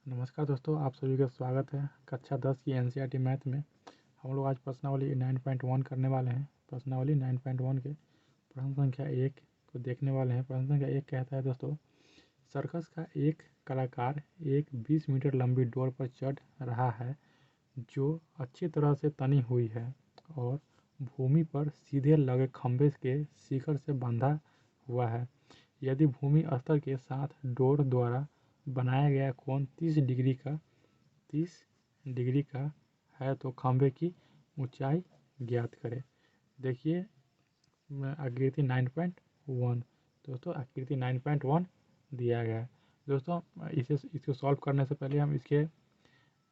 नमस्कार दोस्तों, आप सभी का स्वागत है कक्षा 10 की एनसीईआरटी मैथ में। हम लोग आज प्रश्नावली 9.1 करने वाले हैं। प्रश्नावली 9.1 के प्रश्न संख्या 1 को देखने वाले हैं। प्रश्न संख्या 1 कहता है दोस्तों, सर्कस का एक कलाकार एक 20 मीटर लंबी डोर पर चढ़ रहा है जो अच्छी तरह से तनी हुई है और भूमि पर सीधे लगे खंभे के शिखर से बंधा हुआ है। यदि भूमि स्तर के साथ डोर द्वारा बनाया गया कोण 30 डिग्री का है तो खंभे की ऊंचाई ज्ञात करें। देखिए आकृति 9.1। दोस्तों आकृति 9.1 दिया गया है। दोस्तों इसको सॉल्व करने से पहले हम इसके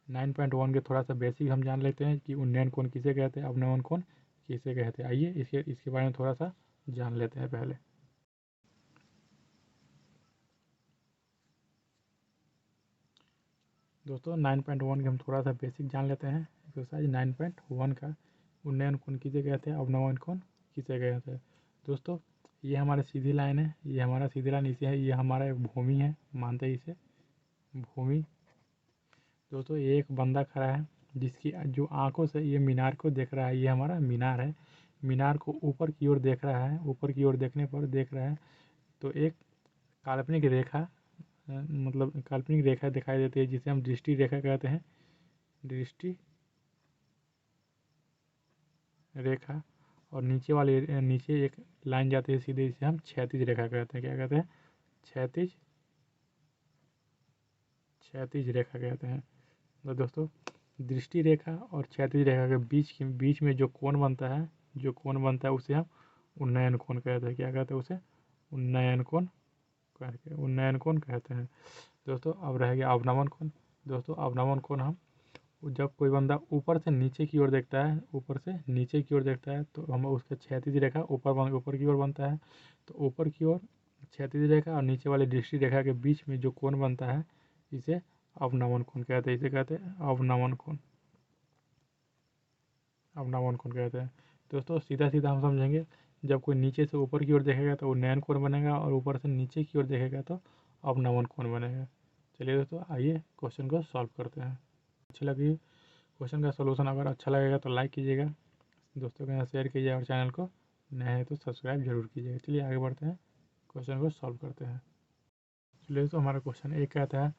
9.1 के थोड़ा सा बेसिक हम जान लेते हैं कि उन्नयन कोण किसे कहते हैं, अवनमन कोण किसे कहते हैं। आइए इसके बारे में थोड़ा सा जान लेते हैं पहले। दोस्तों 9.1 के हम थोड़ा सा बेसिक जान लेते हैं। एक्सरसाइज 9.1 का उन्नयन कोण किसे कहते हैं, अवनमन कोण किसे कहते हैं। दोस्तों ये हमारी सीधी लाइन है, ये हमारा सीधी लाइन इसे है, ये हमारा एक भूमि है, मानते हैं इसे भूमि। दोस्तों ये एक बंदा खड़ा है जिसकी जो आंखों से ये मीनार को देख रहा है, ये हमारा मीनार है। मीनार को ऊपर की ओर देख रहा है, ऊपर की ओर देखने पर देख रहा है तो एक काल्पनिक रेखा मतलब काल्पनिक रेखा दिखाई देती है जिसे हम दृष्टि रेखा कहते हैं। दृष्टि रेखा और नीचे एक लाइन जाती है सीधे, इसे हम क्षैतिज रेखा कहते हैं। क्या कहते हैं? क्षैतिज रेखा कहते हैं। तो दोस्तों दृष्टि रेखा और क्षैतिज रेखा के बीच में जो कोण बनता है उसे हम उन्नयन कोण कहते हैं। क्या कहते हैं उसे? उन्नयन कोण कहते हैं। दोस्तों अब रह गया अवनमन कोण। दोस्तों अवनमन कोण हम जब कोई बंदा ऊपर से नीचे की ओर देखता है तो हम उसका क्षैतिज रेखा ऊपर की ओर बनता है। तो ऊपर की ओर क्षैतिज रेखा और नीचे वाली दृष्टि रेखा के बीच में जो कोण बनता है इसे अवनमन कोण कहते हैं। इसे कहते हैं अवनमन कोण कहते हैं। दोस्तों सीधा सीधा हम समझेंगे, जब कोई नीचे से ऊपर की ओर देखेगा तो उन्नयन कोण बनेगा और ऊपर से नीचे की ओर देखेगा तो अवनमन कोण बनेगा। चलिए दोस्तों आइए क्वेश्चन को सॉल्व करते हैं। अच्छी लगी क्वेश्चन का सोल्यूशन अगर अच्छा लगेगा तो लाइक कीजिएगा, दोस्तों के साथ शेयर कीजिए और चैनल को नए हैं तो सब्सक्राइब जरूर कीजिएगा। चलिए आगे बढ़ते हैं, क्वेश्चन को सॉल्व करते हैं। चलिए तो हमारा क्वेश्चन एक कहता है,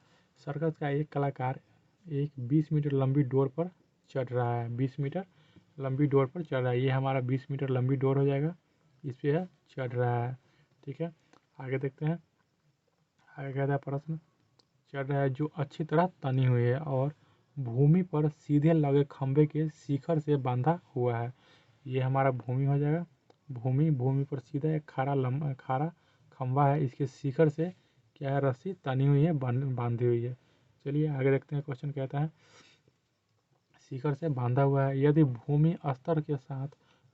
सर्कस का एक कलाकार एक 20 मीटर लंबी डोर पर चढ़ रहा है। 20 मीटर लंबी डोर पर चढ़ रहा है, ये हमारा 20 मीटर लंबी डोर हो जाएगा, इस पर चढ़ रहा है। ठीक है, आगे देखते हैं। आगे कहता है प्रश्न, चढ़ रहा है जो अच्छी तरह तनी हुई है और भूमि पर सीधे लगे खंभे के शिखर से बांधा हुआ है। ये हमारा भूमि हो जाएगा। भूमि पर सीधा एक खारा खंभा है, इसके शिखर से क्या है, रस्सी तनी हुई है, बांधी हुई है। चलिए आगे देखते हैं। क्वेश्चन कहता है शिखर से बांधा हुआ है, यदि भूमि स्तर के साथ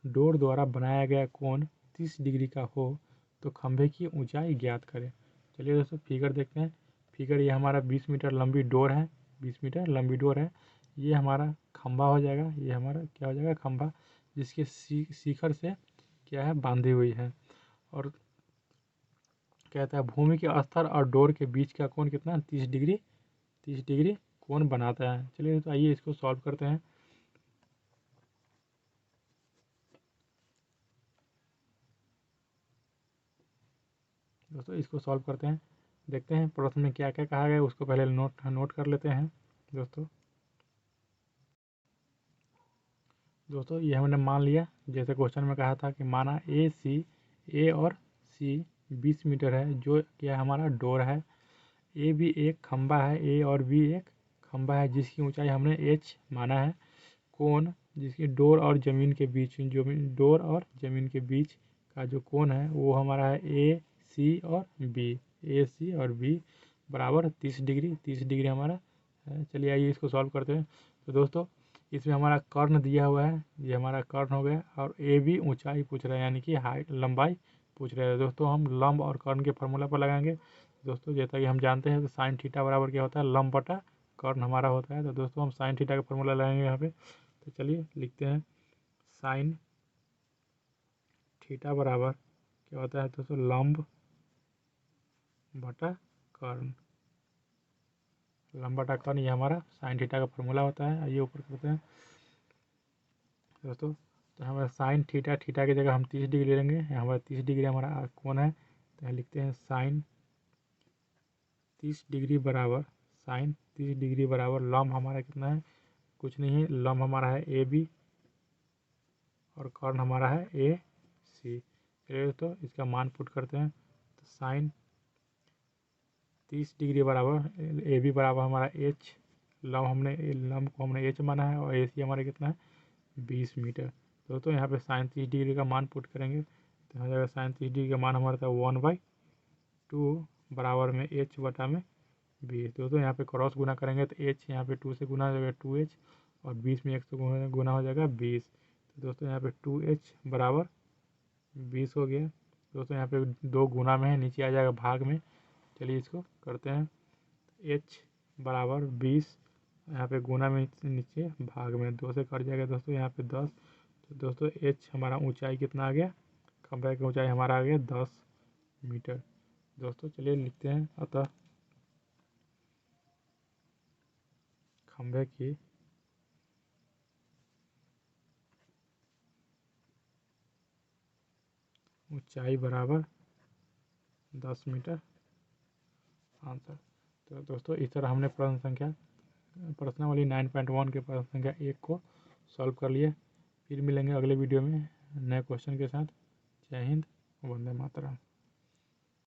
डोर द्वारा बनाया गया कोण 30 डिग्री का हो तो खंभे की ऊंचाई ज्ञात करें। चलिए दोस्तों फिगर देखते हैं। फिगर ये हमारा 20 मीटर लंबी डोर है, 20 मीटर लंबी डोर है, ये हमारा खंभा हो जाएगा, ये हमारा क्या हो जाएगा, खंभा, जिसके शिखर से क्या है, बांधी हुई है। और कहता है भूमि के स्तर और डोर के बीच का कोण कितना, 30 डिग्री कोण बनाता है। चलिए तो आइए इसको सॉल्व करते हैं। दोस्तों इसको सॉल्व करते हैं, देखते हैं प्रश्न में क्या क्या कहा गया है, उसको पहले नोट कर लेते हैं। दोस्तों ये हमने मान लिया, जैसे क्वेश्चन में कहा था कि माना ए और सी 20 मीटर है, जो क्या हमारा डोर है। ए भी एक खंबा है, ए और बी एक खंबा है जिसकी ऊंचाई हमने h माना है। कोण जिसकी डोर और ज़मीन के बीच, जो डोर और ज़मीन के बीच का जो कोण है वो हमारा है ए सी और बी बराबर 30 डिग्री। 30 डिग्री हमारा है। चलिए आइए इसको सॉल्व करते हैं। तो दोस्तों इसमें हमारा कर्ण दिया हुआ है, ये हमारा कर्ण हो गया, और ए भी ऊंचाई पूछ रहा है, यानी कि हाइट लंबाई पूछ रहे हैं। दोस्तों हम लंब और कर्ण के फॉर्मूला पर लगाएंगे। दोस्तों जैसा कि हम जानते हैं तो साइन थीटा बराबर क्या होता है, लंब बटा कर्ण हमारा होता है। तो दोस्तों हम साइन थीटा का फॉर्मूला लगाएंगे यहाँ पे। तो चलिए लिखते हैं, साइन थीटा बराबर क्या होता है दोस्तों, लंब बटा कर्ण। लंबा बटा कॉन, ये हमारा साइन थीटा का फॉर्मूला होता है। आइए ऊपर करते हैं दोस्तों। तो हमारा साइन थीटा, थीटा की जगह हम 30 डिग्री लेंगे। हमारा 30 डिग्री हमारा कोण है, तो यहाँ लिखते हैं साइन 30 डिग्री बराबर, साइन 30 डिग्री बराबर लंब हमारा कितना है, कुछ नहीं है, लंब हमारा है ए बी और कॉर्न हमारा है ए सी। चलिए तो इसका मान पुट करते हैं। तो साइन 30 डिग्री बराबर ए बी बराबर हमारा एच, लंब को हमने एच माना है, और ए सी हमारा कितना है 20 मीटर। दोस्तों यहाँ पे साइन 30 डिग्री का मान पुट करेंगे तो हो जाएगा साइन 30 डिग्री का मान हमारा था 1/2 बराबर में एच बटा में 20। दोस्तों यहाँ पे क्रॉस गुना करेंगे तो एच यहाँ पे 2 से गुना हो जाएगा 2h, और 20 में 1 से गुना हो जाएगा 20। तो दोस्तों यहाँ पे 2h बराबर 20 हो गया। दोस्तों यहाँ पे 2 गुना में है, नीचे आ जाएगा भाग में। चलिए इसको करते हैं। h बराबर 20, यहाँ पे गुना में नीचे भाग में 2 से कट जाएगा दोस्तों, यहाँ पे 10। तो दोस्तों h हमारा ऊंचाई कितना आ गया, खंभे की ऊंचाई हमारा आ गया 10 मीटर। दोस्तों चलिए लिखते हैं, अतः खंभे की ऊंचाई बराबर 10 मीटर आंसर। तो दोस्तों इस तरह हमने प्रश्नावली 9.1 के प्रश्न संख्या 1 को सॉल्व कर लिया। फिर मिलेंगे अगले वीडियो में नए क्वेश्चन के साथ। जय हिंद, वंदे मातरम।